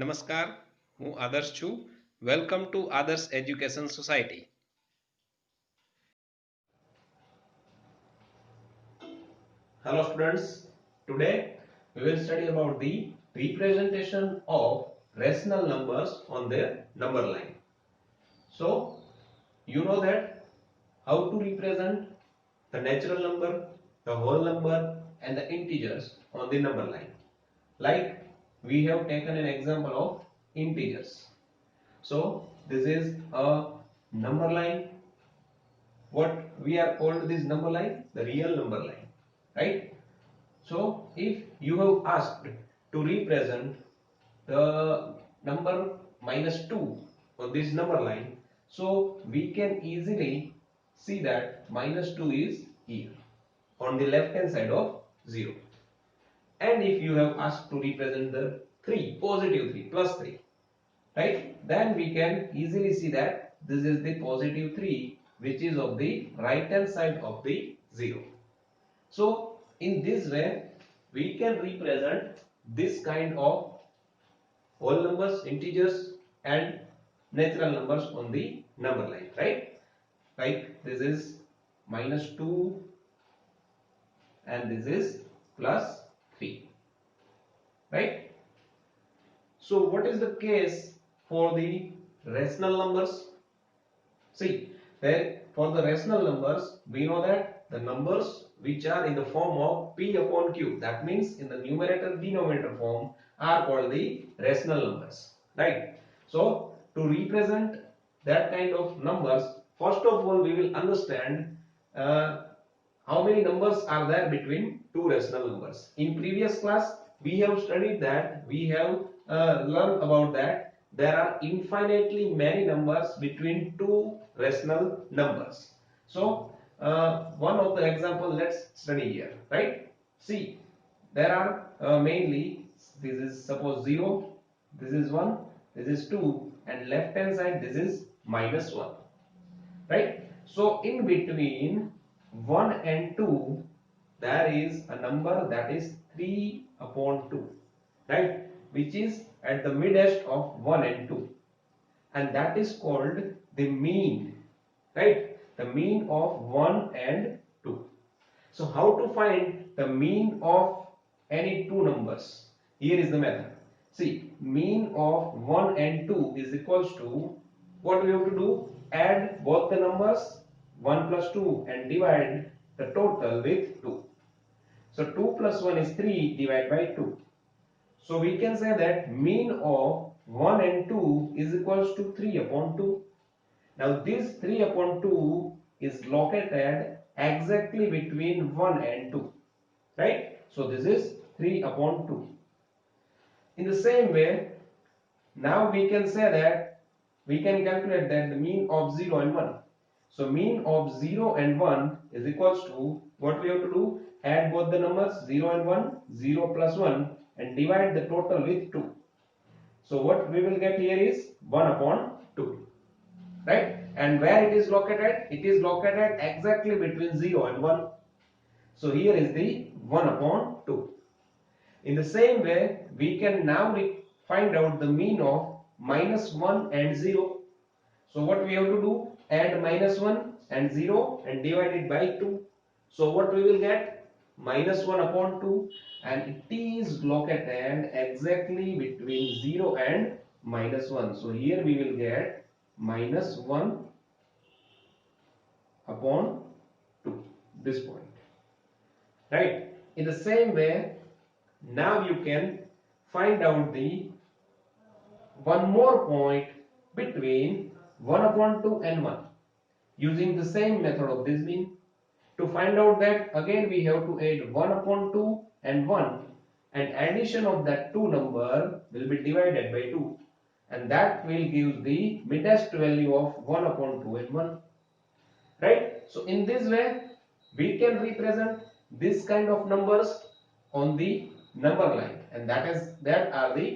નમસ્કાર, હું આદર્શ છું. વેલકમ ટુ આદર્શ education society. Hello students, today we will study about the representation of rational numbers on their number line. So, you know that how to represent the natural number, the whole number and the integers on the number line. Like we have taken an example of integers. So, this is a number line. What we are called this number line? The real number line, right? So if you have asked to represent the number -2 on this number line, so we can easily see that -2 is here on the left hand side of 0. And if you have asked to represent the 3, positive 3, plus 3, right, then we can easily see that this is the positive 3 which is of the right hand side of the 0. So in this way we can represent this kind of whole numbers, integers and natural numbers on the number line, right? Like this is -2 and this is +3, right? So what is the case for the rational numbers? See, there for the rational numbers we know that the numbers which are in the form of p upon q, that means in the numerator denominator form, are called the rational numbers, right? So to represent that kind of numbers, first of all we will understand how many numbers are there between two rational numbers. In previous class we have studied that, we have learned about that there are infinitely many numbers between two rational numbers. So one of the example let's study here, right? See, there are mainly, this is suppose 0, this is 1, this is 2, and left hand side this is -1, right? So in between 1 and 2 there is a number that is 3 upon 2, right, which is at the midest of 1 and 2, and that is called the mean, right? The mean of 1 and 2. So how to find the mean of any two numbers? Here is the method. See, mean of 1 and 2 is equals to, what we have to do? Add both the numbers 1 plus 2 and divide the total with 2. So 2 plus 1 is 3 divided by 2. So we can say that mean of 1 and 2 is equals to 3 upon 2. Now this 3 upon 2 is located exactly between 1 and 2, right? So this is 3 upon 2. In the same way, now we can say that we can calculate that the mean of 0 and 1. So mean of 0 and 1 is equals to, what we have to do? Add both the numbers 0 and 1, 0 plus 1, and divide the total with 2. So what we will get here is 1 upon 2, right? And where it is located? It is located exactly between 0 and 1. So here is the 1 upon 2. In the same way, we can now find out the mean of -1 and 0. So what we have to do? Add -1 and 0 and divide it by 2. So what we will get? -1 upon 2, and it is located exactly between 0 and -1. So here we will get -1 upon 2, this point, right? In the same way, now you can find out the one more point between 1 upon 2 and 1 using the same method of this mean. To find out that, again we have to add 1 upon 2 and 1, and addition of that two number will be divided by 2, and that will give the midest value of 1 upon 2 and 1, right? So in this way we can represent this kind of numbers on the number line, and that are the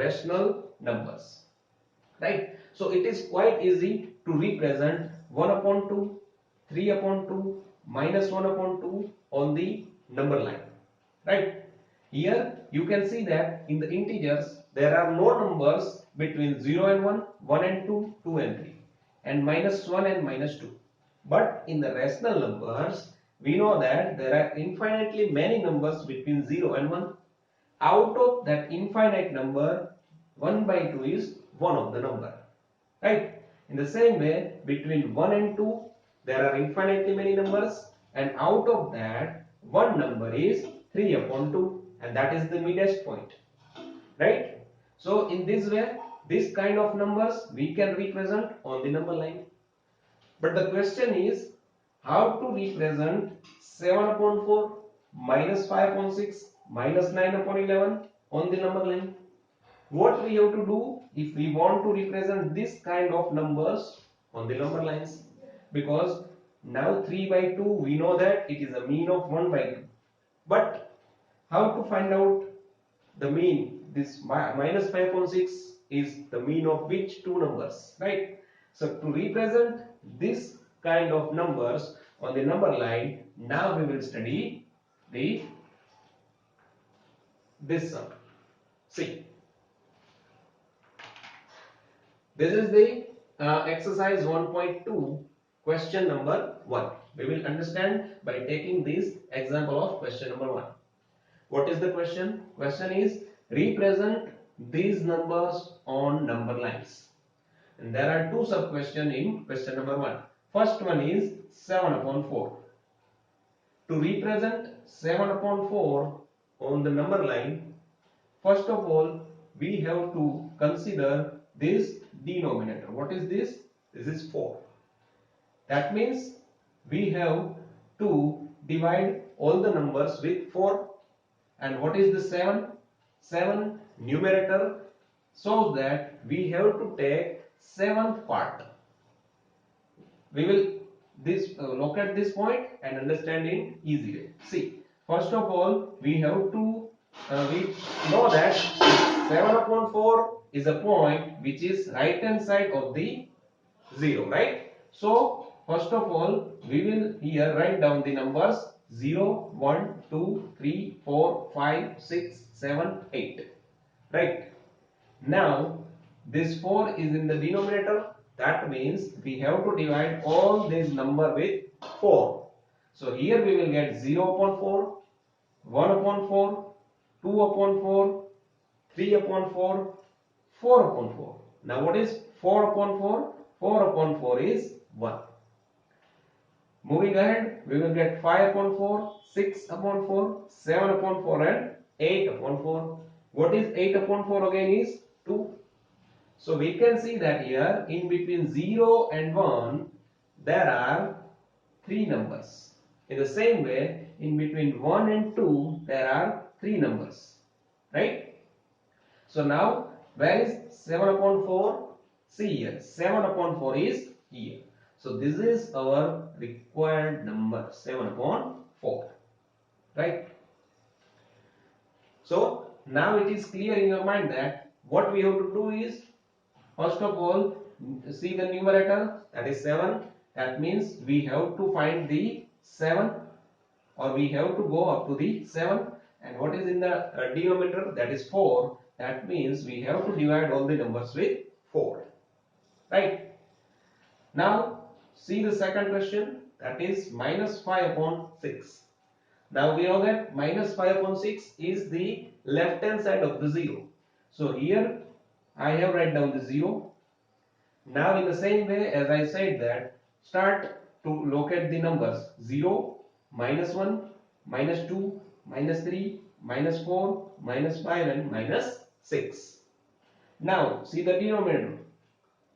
rational numbers, right? So it is quite easy to represent 1 upon 2, 3 upon 2, -1 upon 2 on the number line, right? Here you can see that in the integers there are no numbers between 0 and 1, 1 and 2, 2 and 3, and -1 and -2. But in the rational numbers, we know that there are infinitely many numbers between 0 and 1. Out of that infinite number, 1 by 2 is one of the number. Right? In the same way, between 1 and 2, there are infinitely many numbers, and out of that, one number is 3 upon 2, and that is the midest point. Right? So, in this way, this kind of numbers we can represent on the number line. But the question is, how to represent 7 upon 4, -5 upon 6, -9 upon 11 on the number line? What we have to do if we want to represent this kind of numbers on the number lines? Because now 3 by 2, we know that it is a mean of 1 by 2. But how to find out the mean? This -5 upon 6 is the mean of which two numbers, right? So to represent this kind of numbers on the number line, now we will study this sum. See, this is the exercise 1.2, question number 1. We will understand by taking this example of question number 1. What is the question? Question is, represent these numbers on number lines. And there are two sub questions in question number 1. First one is 7 upon 4. To represent 7 upon 4 on the number line, first of all, we have to consider this denominator. What is this? This is 4. That means we have to divide all the numbers with 4. And what is the 7? 7 numerator shows that we have to take 7th part. We will locate this point and understand in easy way. See, first of all, we have to we know that 7 upon 4 is a point which is right hand side of the 0, right? So first of all, we will here write down the numbers 0, 1, 2, 3, 4, 5, 6, 7, 8. Right? Now this 4 is in the denominator. That means we have to divide all these number with 4. So here we will get 0 upon 4, 1 upon 4, 2 upon 4, 3 upon 4, 4 upon 4. Now what is 4 upon 4? 4 upon 4 is 1. Moving ahead, we will get 5 upon 4, 6 upon 4, 7 upon 4 and 8 upon 4. What is 8 upon 4 again is 2. So we can see that here in between 0 and 1 there are 3 numbers. In the same way, in between 1 and 2 there are 3 numbers. Right? So now where is 7 upon 4? See here, 7 upon 4 is here. So this is our required number, 7 upon 4. Right? So now it is clear in your mind that what we have to do is, first of all, see the numerator, that is 7. That means we have to find the 7, or we have to go up to the 7. And what is in the denominator, that is 4. That means we have to divide all the numbers with 4. Right? Now see the second question, that is -5 upon 6. Now we know that -5 upon 6 is the left hand side of the 0. So here I have write down the 0. Now in the same way as I said that, start to locate the numbers 0, -1, -2, -3, -4, -5 and -6. Now see the denominator.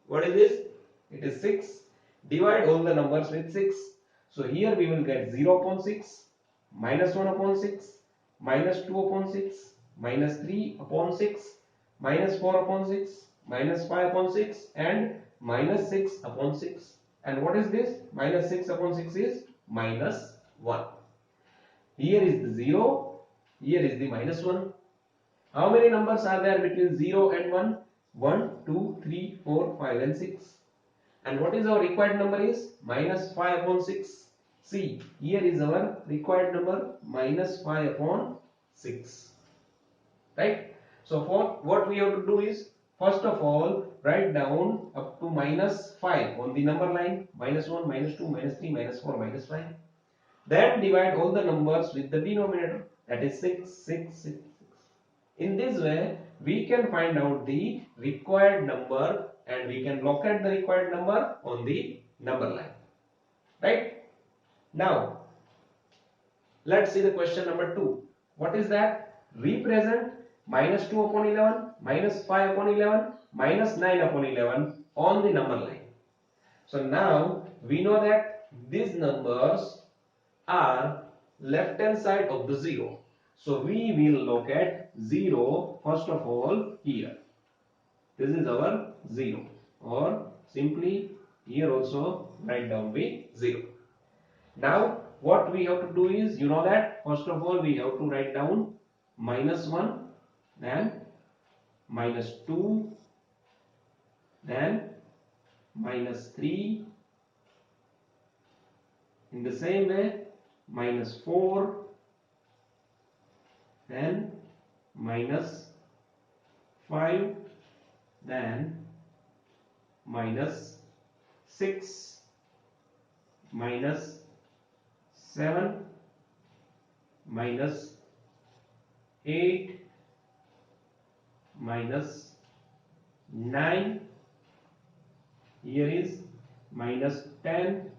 What is this? It is 6. Divide all the numbers with 6. So here we will get 0 upon 6, -1 upon 6, -2 upon 6, -3 upon 6, -4 upon 6, -5 upon 6 and -6 upon 6. And what is this? -6 upon 6 is -1. Here is the 0, here is the -1. How many numbers are there between 0 and 1? 1, 2, 3, 4, 5 and 6. And what is our required number is? -5 upon 6. See, here is our required number, -5 upon 6. Right? So for what we have to do is, first of all, write down up to -5 on the number line, -1, -2, -3, -4, -5. Then divide all the numbers with the denominator, that is 6, 6, 6, 6. In this way, we can find out the required number and we can locate the required number on the number line. Right? Now, let's see the question number 2. What is that? Represent -2 upon 11, -5 upon 11, -9 upon 11 on the number line. So now we know that these numbers are left hand side of the 0. So we will locate 0 first of all here. This is our 0, or simply here also write down the 0. Now what we have to do is, you know that first of all we have to write down -1, then -2, then -3, in the same way -4, then -5, then -6, -7, -8, -9, here is -10,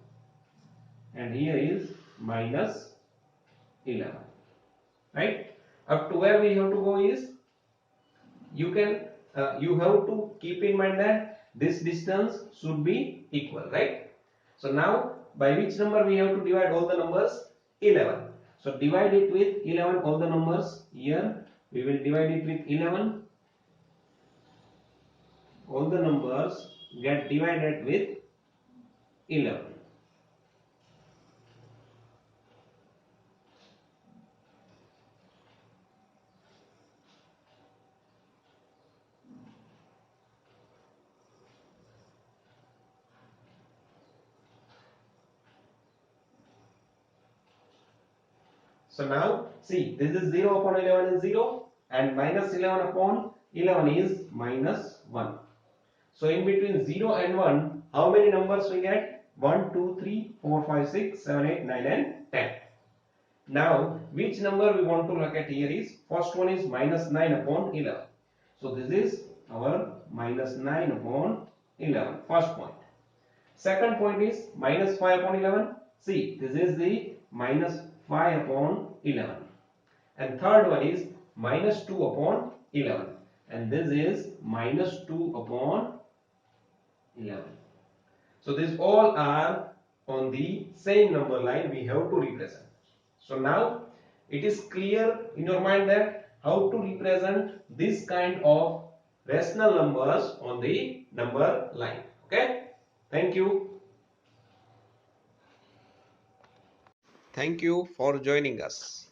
and here is -11. Right? Up to where we have to go is, you have to keep in mind that this distance should be equal, right? So now by which number we have to divide all the numbers? 11. So divide it with 11 all the numbers. Here we will divide it with 11. All the numbers get divided with 11. So now see, this is 0 upon 11 is 0, and -11 upon 11 is -1. So in between 0 and 1, how many numbers we get? 1, 2, 3, 4, 5, 6, 7, 8, 9 and 10. Now which number we want to look at here is, first one is -9 upon 11. So this is our -9 upon 11, first point. Second point is -5 upon 11. See, this is the -5 upon 11. And third one is -2 upon 11. And this is -2 upon 11. So these all are on the same number line we have to represent. So now it is clear in your mind that how to represent this kind of rational numbers on the number line. Okay? Thank you. Thank you for joining us.